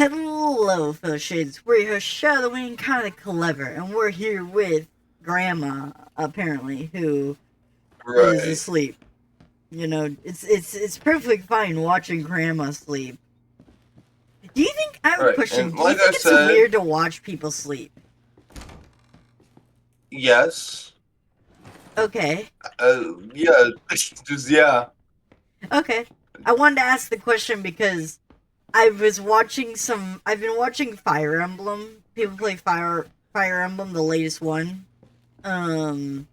Hello, fellow shades. We're your shadowing kind of clever, and we're here with Grandma, apparently, who is Right. asleep. You know, it's perfectly fine watching Grandma sleep. Do you think? I have a Right. question. And Do you like I think it's said, weird to watch people sleep? yes. Okay, Yeah. Just yeah. okay. I wanted to ask the question because I was watching some. I've been watching Fire Emblem. People play Fire Emblem, the latest one. Um,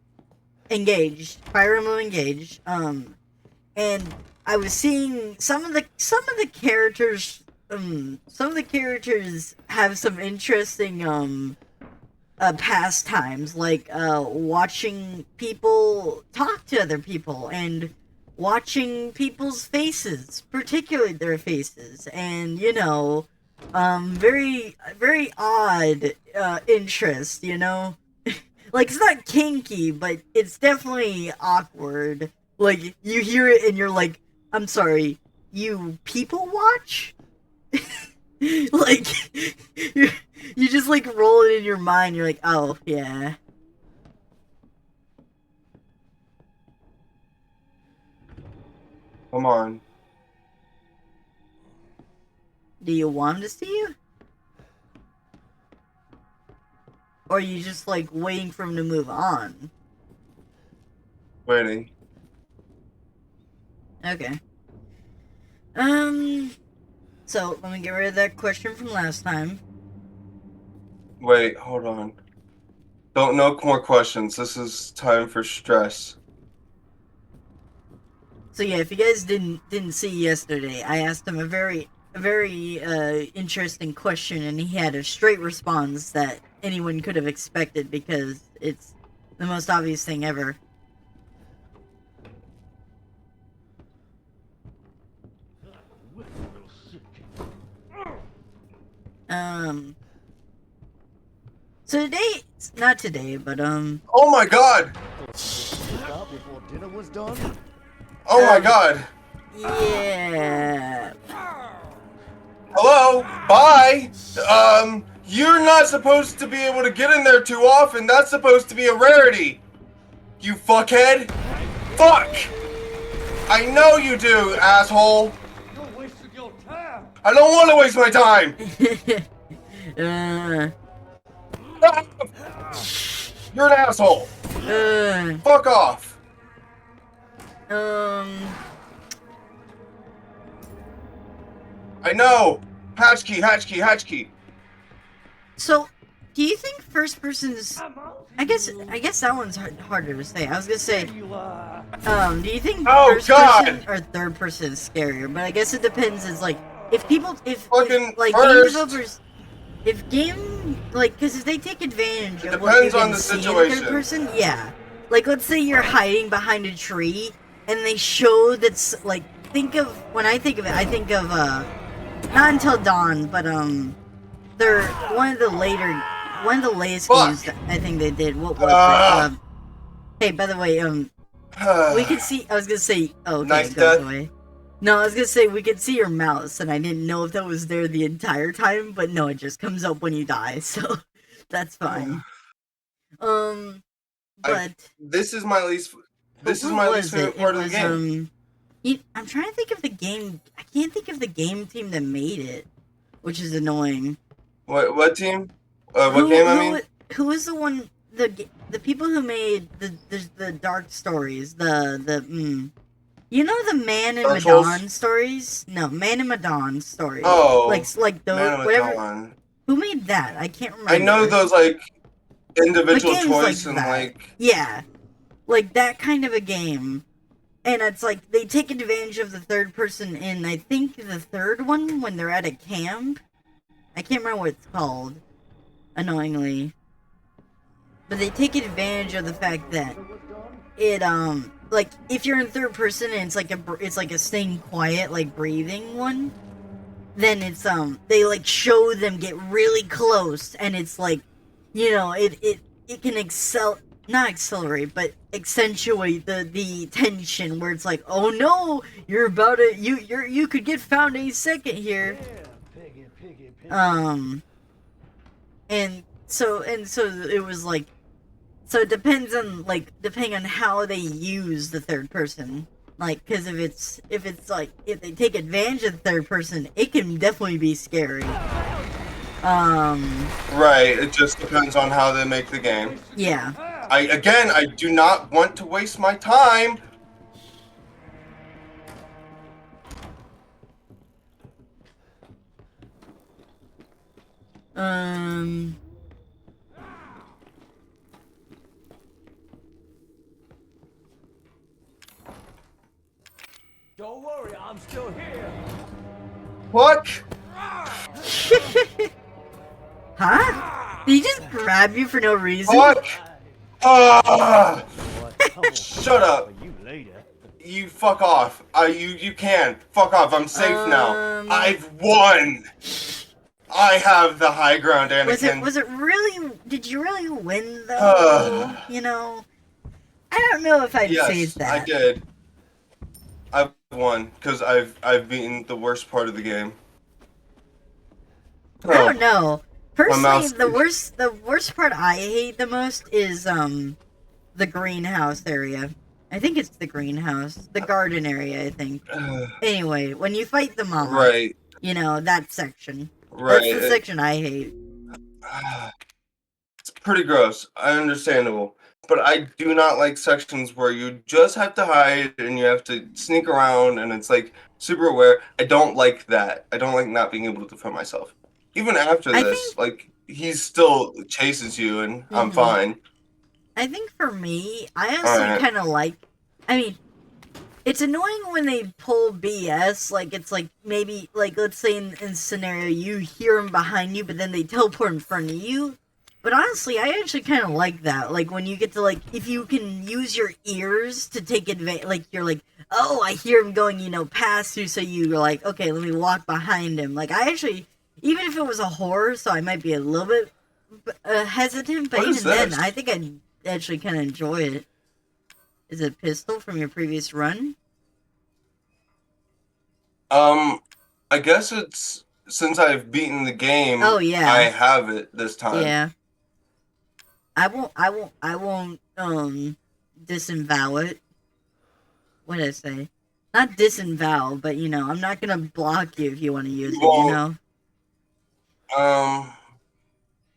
Engaged, Fire Emblem Engaged. And I was seeing some of the characters. Some of the characters have some interesting pastimes, like watching people talk to other people and watching people's faces, particularly their faces, and very odd interest. Like, it's not kinky, but it's definitely awkward. Like, you hear it and you're like, I'm sorry, you people watch? Like, you you just like roll it in your mind. You're like, oh yeah. Come on. Do you want him to see you, or are you just like waiting for him to move on? Waiting. Okay. Um. So let me get rid of that question from last time. Wait, hold on. Don't no more questions. This is time for stress. So yeah, if you guys didn't see yesterday, I asked him a very interesting question, and he had a straight response that anyone could have expected because it's the most obvious thing ever. Um. So today, not today, but Oh my god! Before dinner was done? Oh my Um, god! yeah. Hello? Bye! You're not supposed to be able to get in there too often. That's supposed to be a rarity. You fuckhead! Fuck! I know you do, asshole! You're wasting your time. I don't want to waste my time! uh, You're an asshole! uh, Fuck off! um. I know! Hatchkey, hatchkey, hatchkey! So, do you think first person is? I guess that one's harder to say. I was gonna say, You are. do you think Oh, first God! person or third person is scarier? But I guess it depends. It's like if Fucking like game first. developers, because if they take advantage It of what you depends on can the see in situation. third person, yeah. Like, let's say you're hiding behind a tree, and they show that's like when I think of it, I think of not Until Dawn, but they're one of the latest Fuck. games that I think they did. What was it? Ah. Hey, by the way, we could see. I was gonna say, oh, okay, Nice it goes death. away. No, I was gonna say we could see your mouse, and I didn't know if that was there the entire time, but no, it just comes up when you die, so that's fine. Um, but This is my least. This is what my was least favorite it? part It of the was game. I'm trying to think of the game. I can't think of the game team that made it, which is annoying. What team? What game? I mean. Who is the one the people who made the Dark Stories, you know, the Man and Dark Souls? Madon stories? No, Man and Madon stories. Oh, like those, Man of whatever. Dawn. Who made that? I can't remember. I know those like individual But games choice like and that. like. Yeah, like that kind of a game. And it's like they take advantage of the third person in, I think, the third one when they're at a camp. I can't remember what it's called, annoyingly. But they take advantage of the fact that it like if you're in third person and it's like a staying quiet, like breathing one, then it's they like show them get really close, and it's like, it can not accelerate, but accentuate the tension where it's like, oh no, you're about to you could get found any second here. Yeah, piggy Piggy, piggy. And so it was like, so it depends on, like, depending on how they use the third person. Like, because if it's like, if they take advantage of the third person, it can definitely be scary. Right, it just depends on how they make the game. Yeah. I do not want to waste my time. Don't worry, I'm still here. What? Huh? Did he just grab you for no reason? What? Ah! What? Shut up. You later. You fuck off. You can. Fuck off. I'm safe now. Um, I've won. I have the high ground, Anakin. Was it really, did you really win though? You know? I don't know if I'd say Yes, that. I did. I've won because I've beaten the worst part of the game. I don't know. Personally, mouse- the worst part I hate the most is the greenhouse area. I think it's the greenhouse, the garden area. I think. Anyway, when you fight the mama, Right. you know that section. Right. That's the section I hate. It's pretty gross. Understandable. But I do not like sections where you just have to hide and you have to sneak around and it's like super aware. I don't like that. I don't like not being able to defend myself. Even after I this, think- like he still chases you and I'm Mhm. fine. I think for me, I honestly Alright. kind of like. I mean, it's annoying when they pull BS. Like it's like maybe like let's say in scenario you hear them behind you, but then they teleport in front of you. But honestly, I actually kind of like that. Like when you get to like, if you can use your ears to take advantage. Like you're like, oh, I hear him going, you know, past you. So you're like, okay, let me walk behind him. Like I actually, even if it was a horror, so I might be a little bit hesitant. But What is even then, this? I think I'd actually kind of enjoy it. Is it a pistol from your previous run? I guess it's since I've beaten the game. Oh, yeah. I have it this time. Yeah. I won't disavow it. What did I say? Not disavow, but you know, I'm not gonna block you if you want to use it, you Well- know?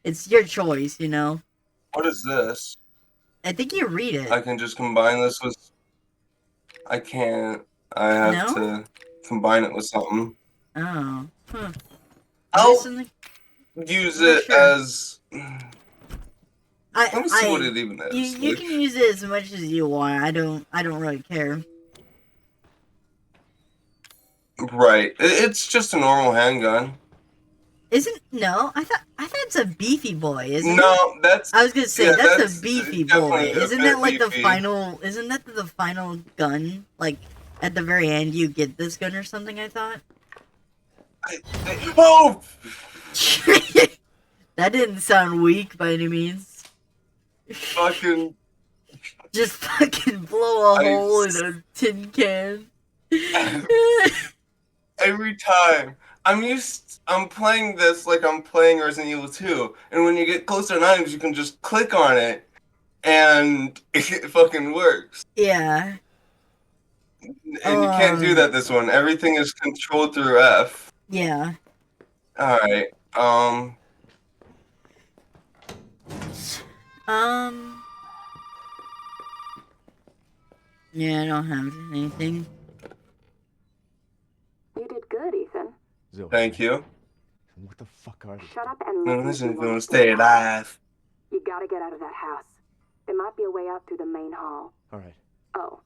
It's your choice, you know? What is this? I think you read it. I can just combine this with. I can't. I have No? to combine it with something. Oh. Huh. I'll Is this something- use Not it sure. as. Let me see what it even is. You Like, can use it as much as you want. I don't really care. right. It's just a normal handgun. No, I thought it's a beefy boy, isn't it? No, that's. I was gonna say Yeah, that's that's a beefy boy. definitely a Isn't bit that like the beefy. final? Isn't that the final gun? Like at the very end, you get this gun or something. I thought. Oh! That didn't sound weak by any means. Fucking. Just fucking blow a I- hole in a tin can. Every time. I'm playing this like I'm playing Resident Evil 2, and when you get closer to knives, you can just click on it, and it fucking works. Yeah. And you can't do that this one. Everything is controlled through F. Yeah. Alright, Yeah, I don't have anything. You did good, Ethan. Zoe, thank you. what the fuck are these? Shut up and No, listen. listen, if you want want to stay alive. You gotta get out of that house. There might be a way out through the main hall. Alright. Oh,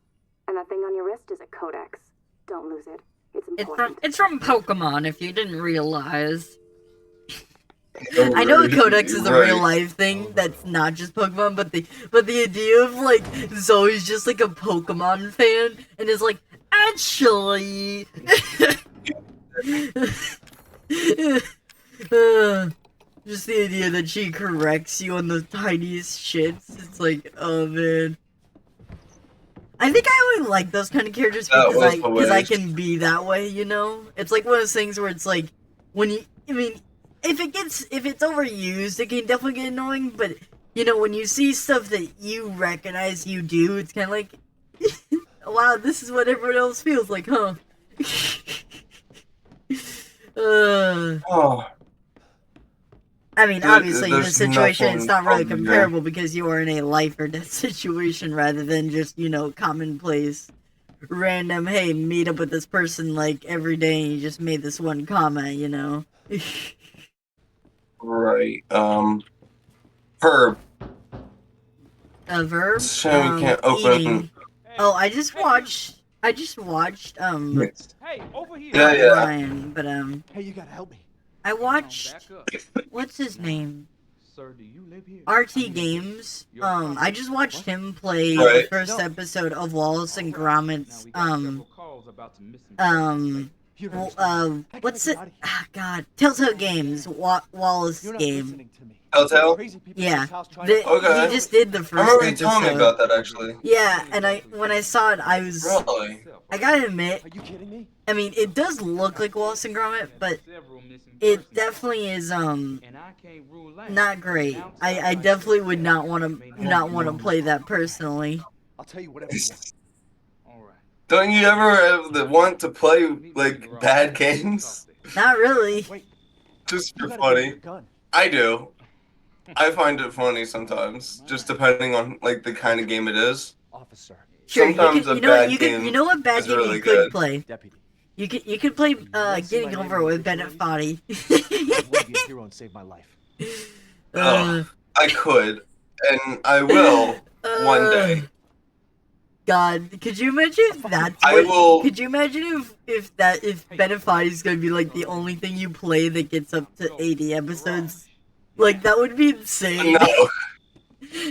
and that thing on your wrist is a codex. Don't lose it. It's It's important. from Pokemon. If you didn't realize. I know Codex is a real life thing that's not just Pokemon, but the idea of like Zoe's just like a Pokemon fan and is like, actually just the idea that she corrects you on the tiniest shits, it's like, oh man. I think I only like those kind of characters That because was I hilarious. can be that way, you know? It's like one of those things where it's like when I mean, if it's overused, it can definitely get annoying. But you know, when you see stuff that you recognize you do, it's kind of like, wow, this is what everyone else feels like, huh? Oh, I mean, obviously, in this there's situation, nothing it's not really over there. comparable because you are in a life or death situation rather than just, you know, commonplace, random, hey, meet up with this person like every day and you just made this one comment, you know? right. Herb. A verb? Shame we can't open. Eating. Oh, I just watched, Hey, over here. Yeah, yeah. Ryan, but, Hey, you gotta help me. I watched, Back up. what's his name? Sir, do you live here? RT Games. I just watched him play the Right. first episode of Wallace and Gromit's, Now we got several calls about some missing You don't well, understand. what's it? Ah, God, Telltale Games, Wallace You're not game. listening to me. Telltale? Crazy people Yeah, in this house trying to- Okay. he just did the I first remember you episode. telling me about that actually. Yeah, and when I saw it, I was, Really? I gotta admit, Are you kidding me? I mean, it does look like Wallace and Gromit, but Several missing it persons. definitely is, And I can't rule out. not great. I definitely would not want to play that personally. I'll tell you whatever you want. All right. Don't you ever have the want to play like bad games? Not really. Wait, Just you for gotta give me funny. your gun. I do. I find it funny sometimes, just depending on like the kind of game it is. Officer, Sure, Sometimes a bad you game know what bad is game really you could good. play? deputy. You could play Getting Over with Bennett Foddy. I would be a hero and save my life. I could, and I will one day. God, could you imagine if that's I what, will- Could you imagine if Bennett Foddy is gonna be like the only thing you play that gets up to 80 episodes? Like that would be insane. No.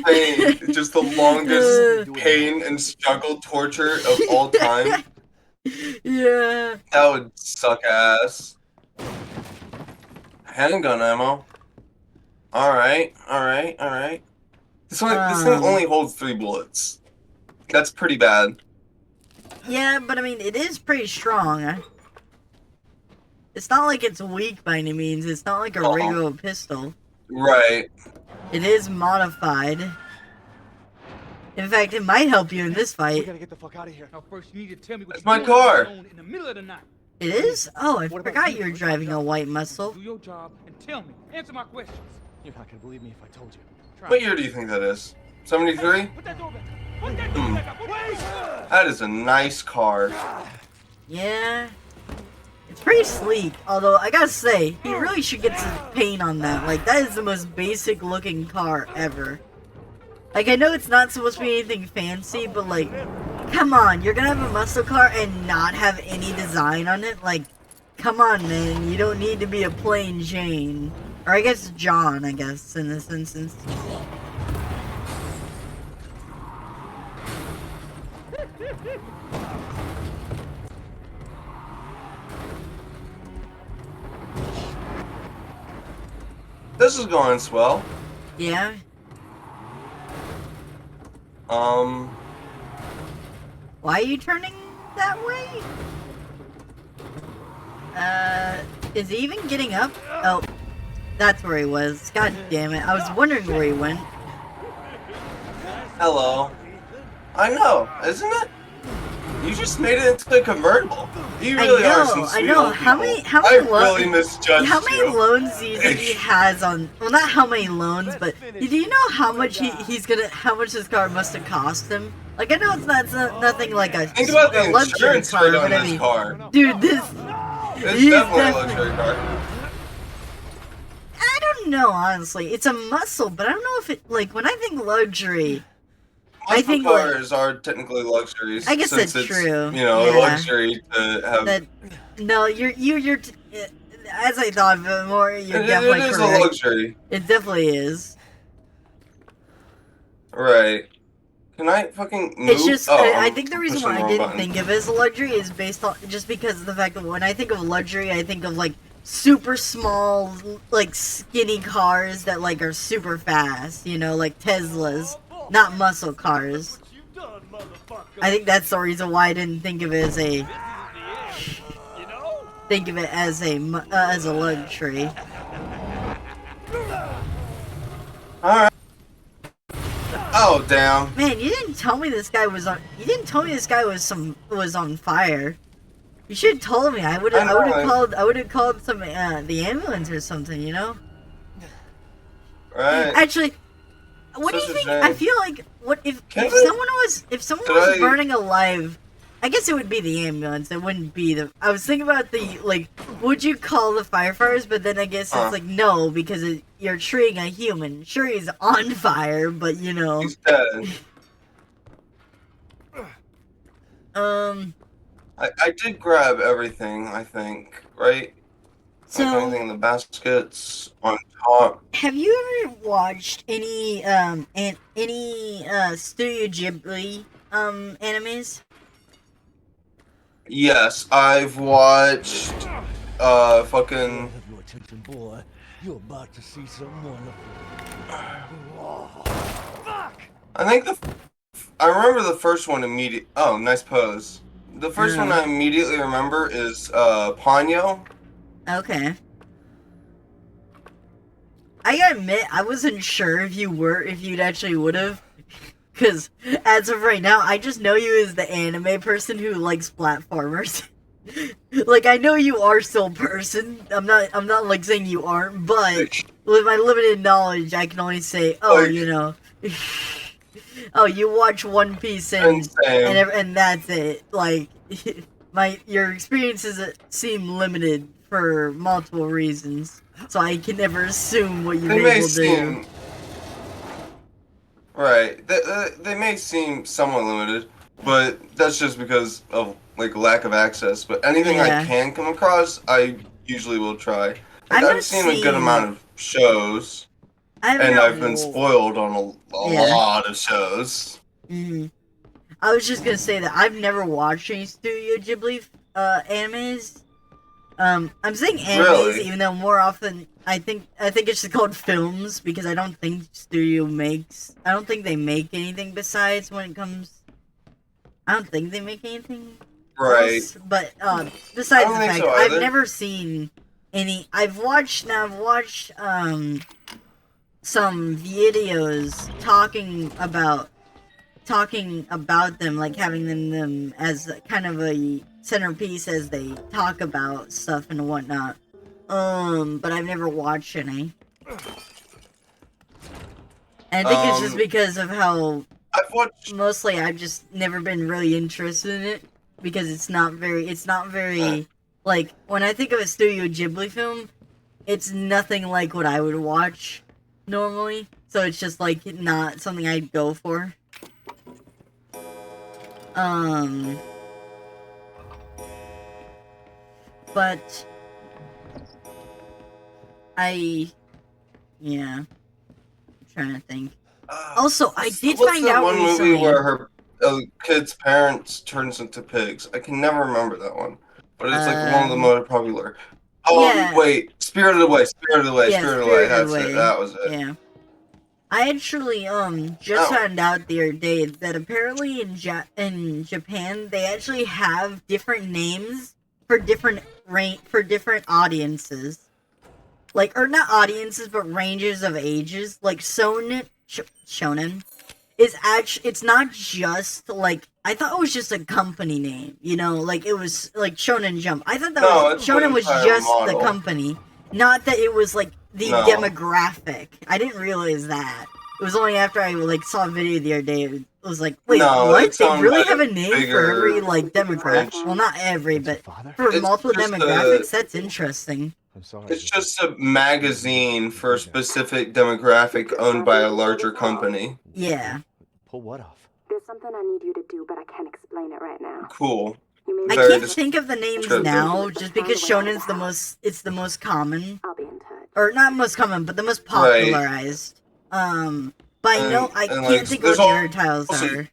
Pain, just the longest pain and struggle torture of all time. Yeah. That would suck ass. Handgun ammo. Alright. This thing only holds 3 bullets. That's pretty bad. Yeah, but I mean, it is pretty strong. It's not like it's weak by any means. It's not like a Uh-huh. regular pistol. Right. It is modified. In fact, it might help you in this We fight. gotta get the fuck out of here. Now first you need to tell me what That's you're my doing car. alone in the middle of the night. It is? Oh, I What about forgot you? you were driving a white muscle. Do your job and tell me. Answer my questions. You're not gonna believe me if I told you. Try. What year do you think that is? 73? Put that door back. Put that door back. Wait! That is a nice car. Yeah. It's pretty sleek, although I gotta say, he really should get some paint on that. Like, that is the most basic looking car ever. Like, I know it's not supposed to be anything fancy, but like, come on, you're gonna have a muscle car and not have any design on it? Like, come on, man, you don't need to be a plain Jane. Or I guess John, I guess, in this instance. This is going swell. Yeah? Why are you turning that way? Is he even getting up? Oh, that's where he was. God damn it. I was wondering where he went. Hello. I know, isn't it? You just made it into a convertible. You really are some sweet I know. old How people. many I really misjudged how many you. loans do you think he has on? Well, not how many loans, but do you know how much how much this car must have cost him? Like, I know it's not nothing like a Think about the luxury insurance car, rate on but I this mean, car. dude, this It's he's definitely a definitely- luxury car. I don't know, honestly. It's a muscle, but I don't know if it, like, when I think luxury, I Muscle think, like- cars are technically luxuries. I guess since that's it's, true. You know, a Yeah. luxury to have. that, no, as I thought of it more, you're it definitely is correct. a luxury. It definitely is. Right. Can I fucking move? It's just, Oh, I I'm think the reason pushing why the I wrong didn't button. think of it as a luxury is based on, just because of the fact that when I think of luxury, I think of, like, super small, like, skinny cars that, like, are super fast, you know, like Teslas, not muscle cars. I think that's the reason why I didn't think of it as a... think of it as a luxury. Alright. Oh, damn. Man, you didn't tell me this guy was on. You didn't tell me this guy was on fire. You should have told me. I would have called. I would have called some the ambulance or something. You know. Right. Actually, what do you Such a think? shame. I feel like if Can someone Did was I- burning alive, I guess it would be the ambulance. It wouldn't be the. I was thinking about the like. Would you call the firefighters? But then I guess it's like no, because you're treating a human. Sure, he's on fire, but you know. He's dead. I did grab everything, I think, right? So, Like anything in the baskets on top. have you ever watched any Studio Ghibli animes? Yes, I've watched fucking Have your attention, boy. You're about to see some wonderful. I think I remember the first one immediately. Oh, nice pose. The first one I immediately remember is Ponyo. Okay. I gotta admit, I wasn't sure if you'd actually would've. Cause, as of right now, I just know you as the anime person who likes platformers. Like, I know you are still a person. I'm not like saying you aren't, but with my limited knowledge, I can only say, you know. Oh, you watch One Piece and that's it. Like, your experiences seem limited for multiple reasons, so I can never assume what you will do. Right. They may seem somewhat limited, but that's just because of like lack of access. But anything I can come across, I usually will try. Like, I've seen a good amount of shows, and I've been spoiled on a lot of shows. I was just gonna say that I've never watched any Studio Ghibli animes. I'm saying animes, even though more often I think it's just called films because I don't think I don't think they make anything besides when it comes. I don't think they make anything. Right. Else, but besides the fact, I've never seen any. I've watched some videos talking about them, like having them as kind of a centerpiece as they talk about stuff and whatnot. But I've never watched any. And I think it's just because of how mostly I've just never been really interested in it because it's not very like when I think of a Studio Ghibli film, it's nothing like what I would watch normally. So it's just like not something I'd go for. But I'm trying to think. Also, I did find out one recently. movie where her kid's parents turns into pigs. I can never remember that one, but it's like one of the most popular. Oh wait, Spirited Away. Spirited Away. That's it. That was it. Yeah. I actually just found out the other day that apparently in Japan they actually have different names for different audiences, like, or not audiences but ranges of ages. Like shonen is actually, it's not just like, I thought it was just a company name, you know, like it was like Shonen Jump. I thought that Shonen was just the company, not that it was like the demographic. I didn't realize that. It was only after I like saw a video the other day. It was like, wait, what? They really have a name for every like demographic? Well, not every, but for multiple demographics. That's interesting. I'm sorry. It's just a magazine for a specific demographic owned by a larger company. Yeah. Pull what off? There's something I need you to do, but I can't explain it right now. Cool. I can't think of the names now, just because Shonen's the most common. I'll be in touch. Or not most common, but the most popularized. But I know I can't think of what the other titles are.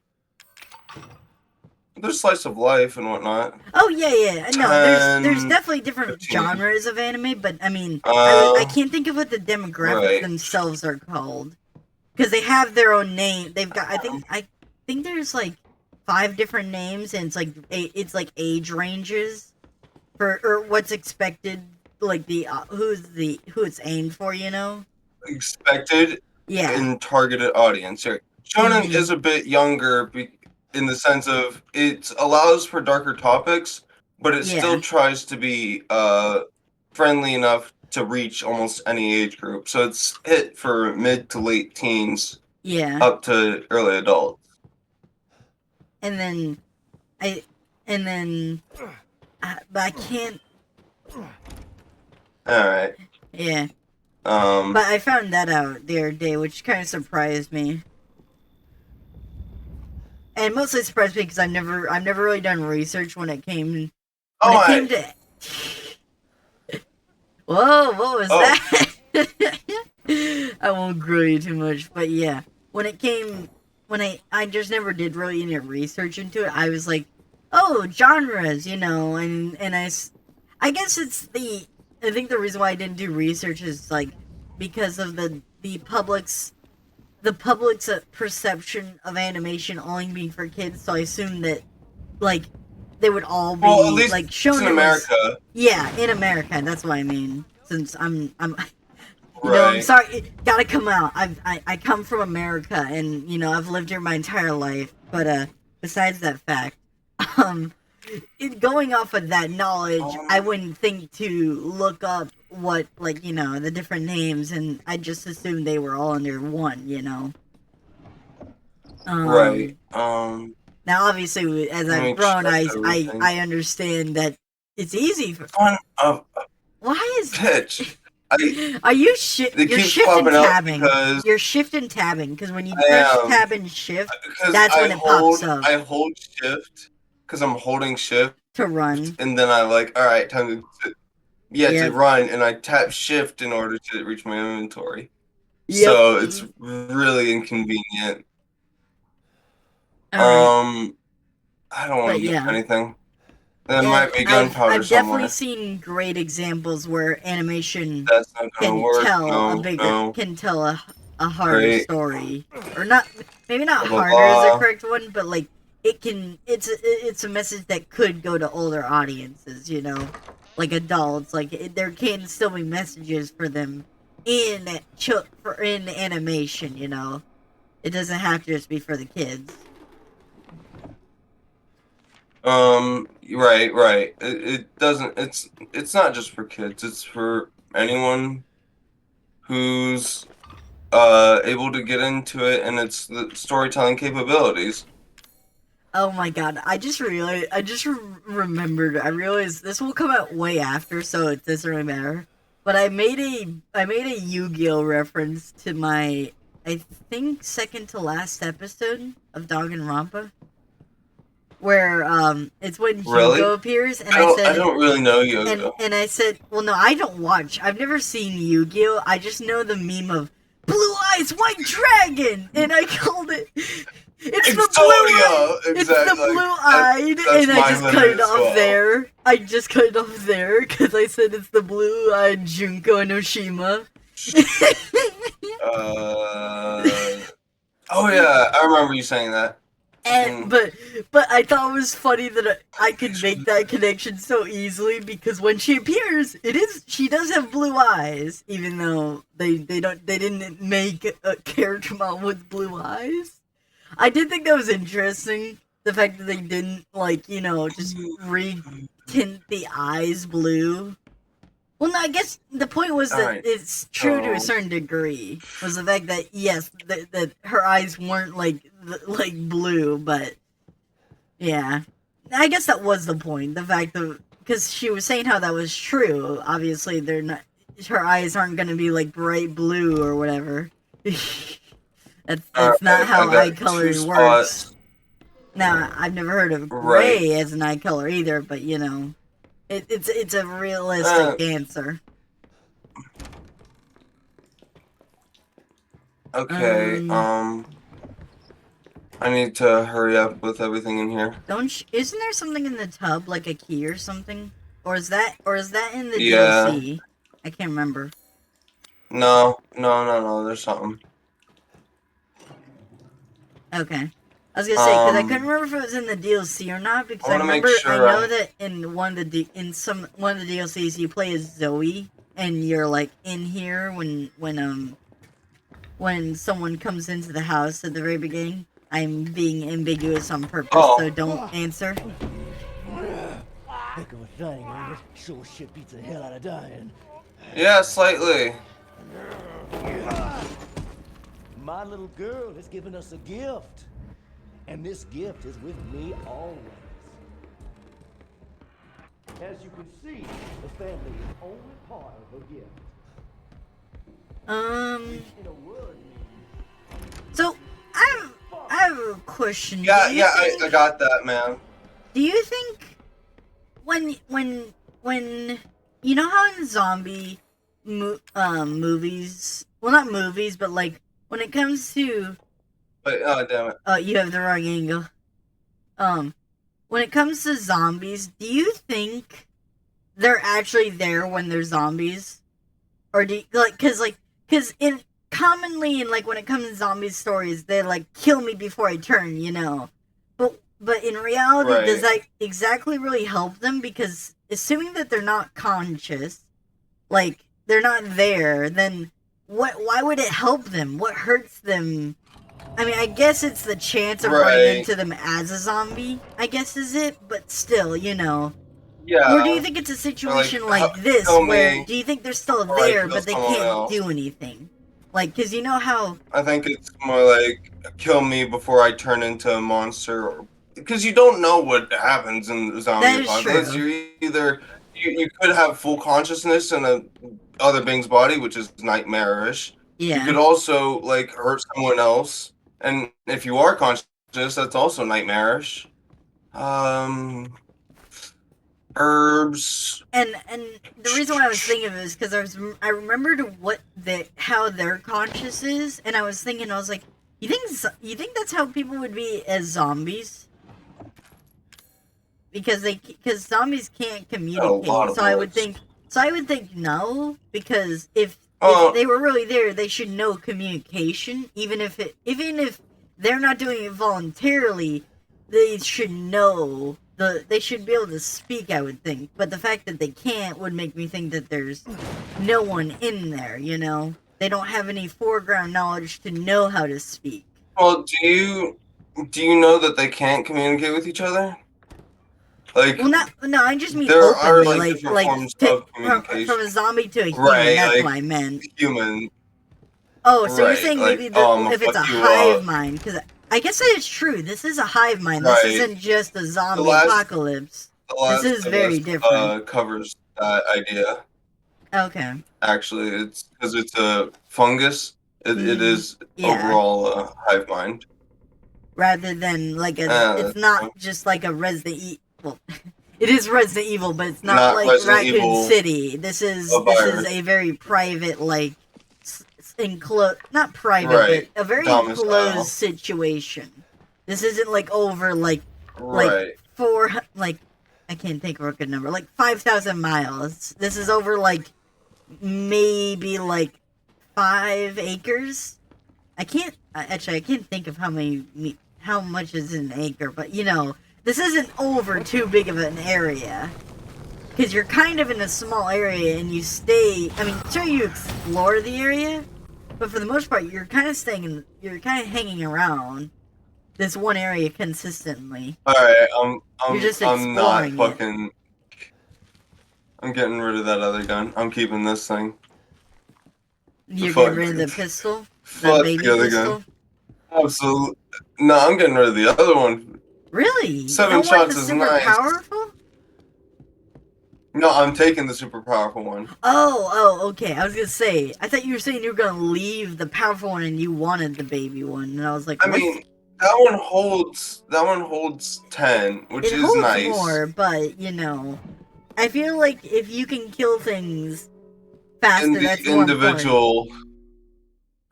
There's slice of life and whatnot. Oh yeah. No, there's definitely different genres of anime, but I mean, I can't think of what the demographics themselves are called, because they have their own name. They've got, I think there's like 5 different names, and it's like age ranges. for or what's expected, like who it's aimed for, you know? Expected Yeah. and targeted audience. Here, shonen Mhm. is a bit younger in the sense of it allows for darker topics, but it Yeah. still tries to be friendly enough to reach almost any age group. So it's hit for mid to late teens Yeah. up to early adults. And then but I can't. All right. Yeah. But I found that out the other day, which kind of surprised me. And mostly surprised me because I've never really done research when it came to. Whoa! What was that? I won't grill you too much, but yeah, when I just never did really any research into it. I was like, oh, genres, you know, and I guess I think the reason why I didn't do research is like because of the public's perception of animation only being for kids. So I assumed that like they would all be at least like shown in America. Yeah, in America. That's what I mean. Since I'm you Right. know, I'm sorry, it gotta come out. I come from America, and you know I've lived here my entire life. But besides that fact, going off of that knowledge, I wouldn't think to look up what, like, you know, the different names, and I just assumed they were all under one, you know. Right. Now, obviously, as I've grown, I understand that it's easy for. Why is pitch? Are you you're shifting tabbing? You're shifting tabbing because when you press tab and shift, that's when it pops up. I hold shift because I'm holding shift to run, and then I like, all right, time to run, and I tap shift in order to reach my inventory. Yep. So it's really inconvenient. Right. I don't want to use anything. There might be gunpowder somewhere. I've definitely seen great example where animation can tell a harder story, or not. Maybe not harder is the correct one, but like it can. It's a message that could go to older audiences. You know, like adults. Like there can still be messages for them in animation. You know, it doesn't have to just be for the kids. Right. It doesn't. It's not just for kids. It's for anyone who's able to get into it, and it's the storytelling capabilities. Oh my god! I just remembered. I realized this will come out way after, so it doesn't really matter. But I made a Yu-Gi-Oh reference to my, I think, second to last episode of Danganronpa. Where it's when Hugo appears, and I don't really know Yu-Gi-Oh. And I said, well, no, I don't watch. I've never seen Yu-Gi-Oh. I just know the meme of Blue Eyes White Dragon, and I called it. It's the blue-eyed, and I just cut it off there. I just cut it off there because I said it's the blue-eyed Junko Enoshima. Oh yeah, I remember you saying that. And but I thought it was funny that I could make that connection so easily because when she appears, she does have blue eyes, even though they didn't make a character model with blue eyes. I did think that was interesting, the fact that they didn't, like, you know, just re-tint the eyes blue. Well, no, I guess the point was that it's true to a certain degree. Was the fact that yes, that her eyes weren't like blue, but yeah, I guess that was the point. The fact that because she was saying how that was true. Obviously, they're not. Her eyes aren't going to be like bright blue or whatever. that's not how eye color works. Now, I've never heard of gray as an eye color either, but you know. It's a realistic answer. Okay, I need to hurry up with everything in here. Isn't there something in the tub, like a key or something? Or is that in the DLC? I can't remember. No, there's something. Okay. I was gonna say because I couldn't remember if it was in the DLC or not because I wanna make remember sure I know I- that in one of the DLCs you play as Zoe and you're like in here when someone comes into the house at the very beginning. I'm being ambiguous on purpose, Oh. so don't answer. Heck of a thing, ain't it? Sure shit beats the hell out of dying. Yeah, slightly. My little girl has given us a gift. And this gift is with me always. As you can see, the family is only part of a gift. In a word, So I have a question. Yeah, Do you yeah, think- I got that, man. Do you think when you know how in zombie movies, well not movies, but like when it comes to But damn it. you have the wrong angle. When it comes to zombies, do you think they're actually there when they're zombies, or do you, cause in commonly in like when it comes to zombie stories, they like kill me before I turn, you know. But in reality, does that Right. exactly really help them? Because assuming that they're not conscious, like they're not there, then why would it help them? What hurts them? I mean, I guess it's the chance of running Right. into them as a zombie, I guess is it, but still, you know. Yeah. Or do you think it's a situation like this kill where me, do you think they're still or I there kill but they someone can't else. do anything? Like, cause you know how I think it's more like kill me before I turn into a monster, because you don't know what happens in the That zombie is apocalypse. true. You either you could have full consciousness in a other being's body, which is nightmarish. You could yeah. also like hurt someone else, and if you are conscious, that's also nightmarish. Herbs. And the reason why I was thinking of it is because I remembered how their conscious is, and I was thinking I was like, you think that's how people would be as zombies? Because zombies can't communicate, lot of so I would bullets. think no, because if Oh. they were really there, they should know communication, even if they're not doing it voluntarily, they should know. They should be able to speak, I would think. But the fact that they can't would make me think that there's no one in there, you know? They don't have any foreground knowledge to know how to speak. Well, do you know that they can't communicate with each other? Like, Well, no, I just mean there are, openly, like, different forms of communication. from a zombie to a human, Right, that's like- what I meant. human. Oh, so you're right, saying like, maybe I'ma if it's a fuck you hive up. mind, because I guess that is true. This is a hive mind. This Right. isn't just a zombie last- apocalypse. The last is of very Us, different. Covers that idea. Okay. Actually, it's because it's a fungus. It is Yeah. overall a hive mind. Rather than like it's that's not fine. just like a Resident Evil. Well, it is Resident Evil, but it's not, Not like Resident Raccoon Evil, City. This is a virus. a very private, like enclosed, not private, Right. but a very Domicile. enclosed situation. This isn't like over like Right. I can't think of a good number, like 5,000 miles. This is over like maybe like 5 acres. I can't think of how much is in an acre, but you know, this isn't over too big of an area. Because you're kind of in a small area and you stay, I mean, sure you explore the area, but for the most part, you're kind of hanging around this one area consistently. All right. You're just I'm not exploring it. fucking. I'm getting rid of that other gun. I'm keeping this thing. You're Fuck. getting rid of the pistol? The Fuck baby the other pistol? gun. Absolutely. No, I'm getting rid of the other one. Really? 7 you don't want shots the is super nice. powerful? No, I'm taking the super powerful one. Oh, okay. I was gonna say, I thought you were saying you were gonna leave the powerful one and you wanted the baby one, and I was like, I what's- mean, that one holds 10, which it is holds nice. more, but you know, I feel like if you can kill things faster, In the that's more important. individual.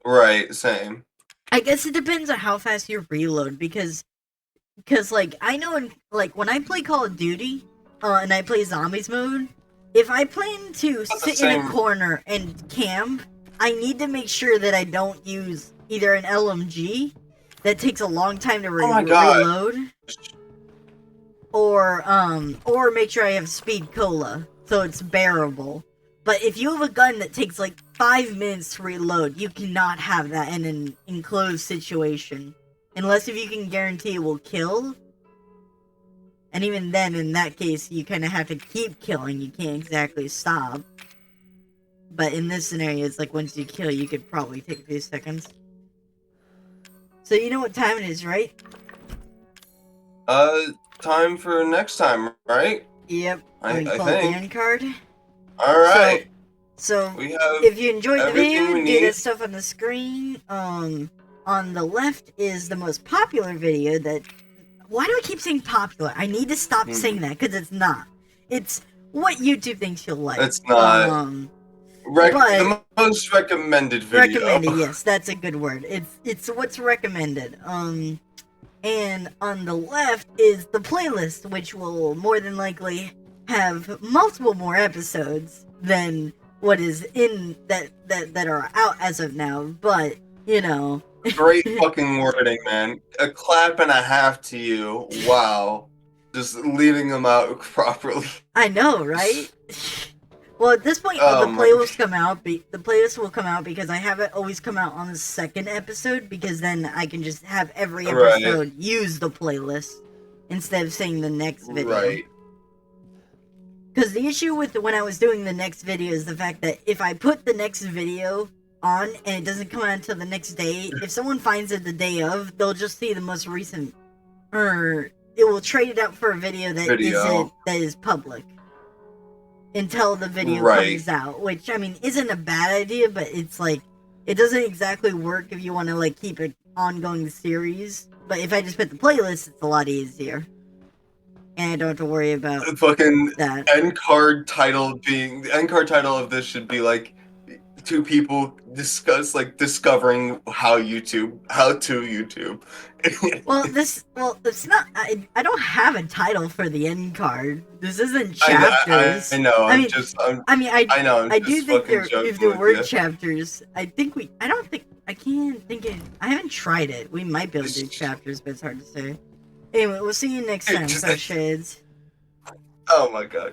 Right, same. I guess it depends on how fast you reload, because like I know when I play Call of Duty, and I play zombies mode, if I plan to That's the sit in a same. corner and camp, I need to make sure that I don't use either an LMG that takes a long time to Oh my God. reload. Or make sure I have speed cola, so it's bearable. But if you have a gun that takes like 5 minutes to reload, you cannot have that in an enclosed situation. Unless if you can guarantee it will kill. And even then, in that case, you kind of have to keep killing, you can't exactly stop. But in this scenario, it's like once you kill, you could probably take a few seconds. So you know what time it is, right? Time for next time, right? Yep. I We call it think. the end card. Alright. So We have if you enjoyed the everything video, we do need. that stuff on the screen. On the left is the most popular video that... Why do I keep saying popular? I need to stop saying that, because it's not. It's what YouTube thinks you'll like. It's not. But- The most recommended video. Recommended, yes, that's a good word. It's what's recommended. And on the left is the playlist, which will more than likely have multiple more episodes than what is in that are out as of now. But you know, Great fucking wording, man. A clap and a half to you. Wow. Just leaving them out properly. I know, right? Well, at this point, Oh the my playlist come out. The playlist will come out because I have it always come out on the second episode, because then I can just have every Right. episode use the playlist instead of saying the next video. Right. Because the issue with when I was doing the next video is the fact that if I put the next video on and it doesn't come out until the next day, if someone finds it the day of, they'll just see the most recent, or it will trade it out for a video that is public until the video Right. comes out, which I mean isn't a bad idea, but it's like it doesn't exactly work if you want to like keep an ongoing series. But if I just put the playlist, it's a lot easier, and I don't have to worry about The fucking that. end card title of this should be like two people discovering how to YouTube. Well, it's not. I don't have a title for the end card. This isn't I chapters. know. I mean, I know. I'm I do just think fucking if joking there with were you. chapters, I can't think it. I haven't tried it. We might be able to do chapters, but it's hard to say. Anyway, we'll see you next time, Fresh Shades. Oh my god.